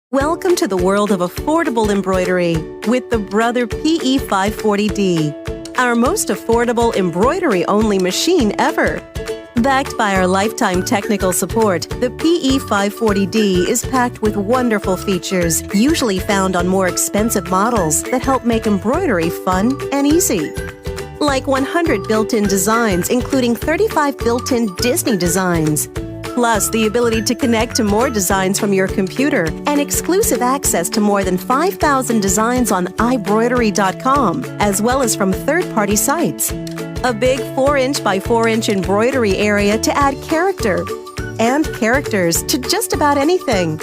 Welcome to the world of affordable embroidery with the Brother PE540D, our most affordable embroidery-only machine ever. Backed by our lifetime technical support, the PE540D is packed with wonderful features usually found on more expensive models that help make embroidery fun and easy. Like 100 built-in designs, including 35 built-in Disney designs, plus the ability to connect to more designs from your computer and exclusive access to more than 5,000 designs on Embroidery.com, as well as from third-party sites. A big 4-inch by 4-inch embroidery area to add character and characters to just about anything.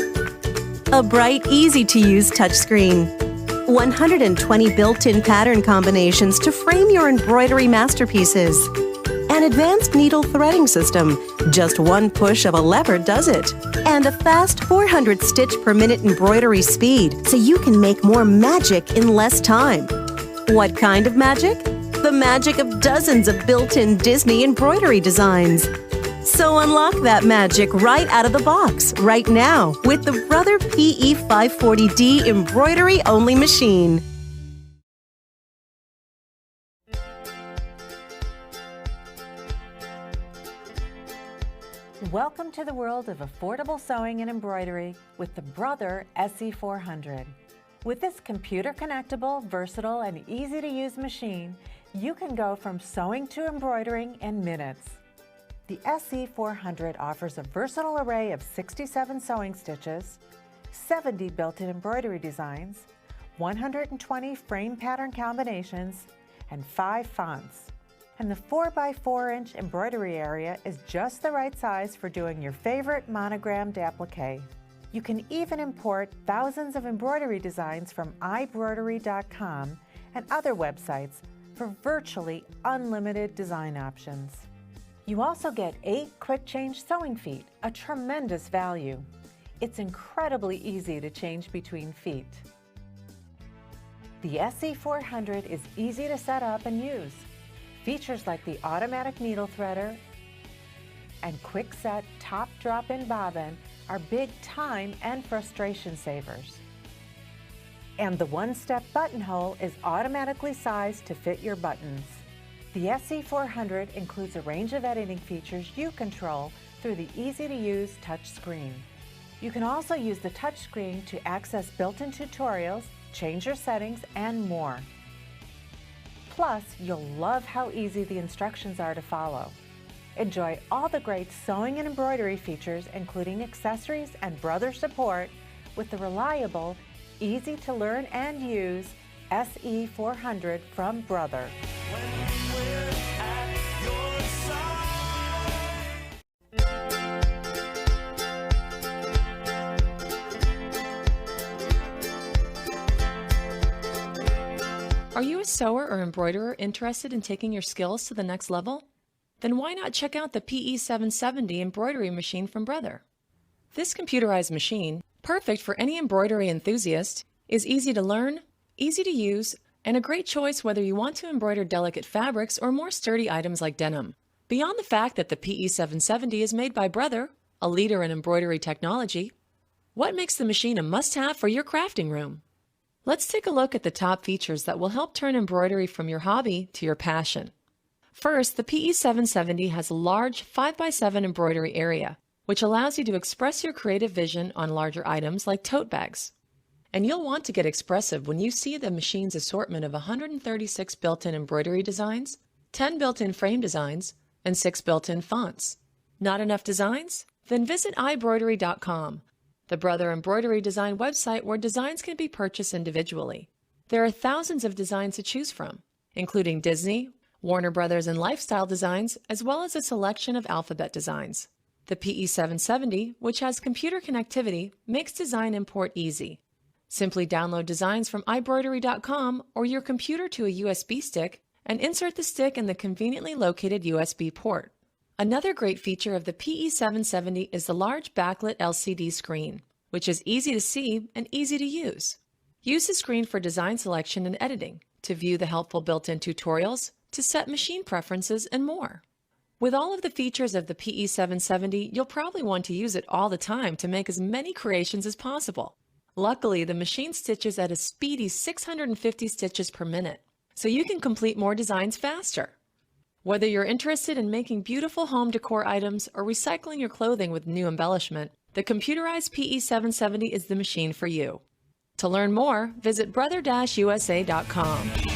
A bright, easy-to-use touchscreen. 120 built-in pattern combinations to frame your embroidery masterpieces. An advanced needle threading system. Just one push of a lever does it. And a fast 400 stitch per minute embroidery speed, so you can make more magic in less time. What kind of magic? The magic of dozens of built-in Disney embroidery designs. So unlock that magic right out of the box, right now, with the Brother PE540D embroidery-only machine. Welcome to the world of affordable sewing and embroidery with the Brother SE400. With this computer-connectable, versatile, and easy-to-use machine, you can go from sewing to embroidering in minutes. The SE400 offers a versatile array of 67 sewing stitches, 70 built-in embroidery designs, 120 frame pattern combinations, and 5 fonts. And the 4x4-inch embroidery area is just the right size for doing your favorite monogrammed applique. You can even import thousands of embroidery designs from Embroidery.com and other websites for virtually unlimited design options. You also get 8 quick change sewing feet, a tremendous value. It's incredibly easy to change between feet. The SE400 is easy to set up and use. Features like the automatic needle threader and quick set top drop-in bobbin are big time and frustration savers. And the one-step buttonhole is automatically sized to fit your buttons. The SE400 includes a range of editing features you control through the easy-to-use touch screen. You can also use the touch screen to access built-in tutorials, change your settings, and more. Plus, you'll love how easy the instructions are to follow. Enjoy all the great sewing and embroidery features, including accessories and Brother support, with the reliable, easy-to-learn and use SE400 from Brother. Are you a sewer or embroiderer interested in taking your skills to the next level? Then why not check out the PE770 embroidery machine from Brother? This computerized machine, perfect for any embroidery enthusiast, is easy to learn, easy to use, and a great choice whether you want to embroider delicate fabrics or more sturdy items like denim. Beyond the fact that the PE770 is made by Brother, a leader in embroidery technology, what makes the machine a must-have for your crafting room? Let's take a look at the top features that will help turn embroidery from your hobby to your passion. First, the PE770 has a large 5x7 embroidery area, which allows you to express your creative vision on larger items like tote bags. And you'll want to get expressive when you see the machine's assortment of 136 built-in embroidery designs, 10 built-in frame designs, and 6 built-in fonts. Not enough designs? Then visit Embroidery.com, the Brother embroidery design website where designs can be purchased individually. There are thousands of designs to choose from, including Disney, Warner Brothers, and lifestyle designs, as well as a selection of alphabet designs. The PE770, which has computer connectivity, makes design import easy. Simply download designs from Embroidery.com or your computer to a USB stick and insert the stick in the conveniently located USB port. Another great feature of the PE770 is the large backlit LCD screen, which is easy to see and easy to use. Use the screen for design selection and editing, to view the helpful built-in tutorials, to set machine preferences, and more. With all of the features of the PE770, you'll probably want to use it all the time to make as many creations as possible. Luckily, the machine stitches at a speedy 650 stitches per minute, so you can complete more designs faster. Whether you're interested in making beautiful home decor items or recycling your clothing with new embellishment, the computerized PE770 is the machine for you. To learn more, visit brother-usa.com.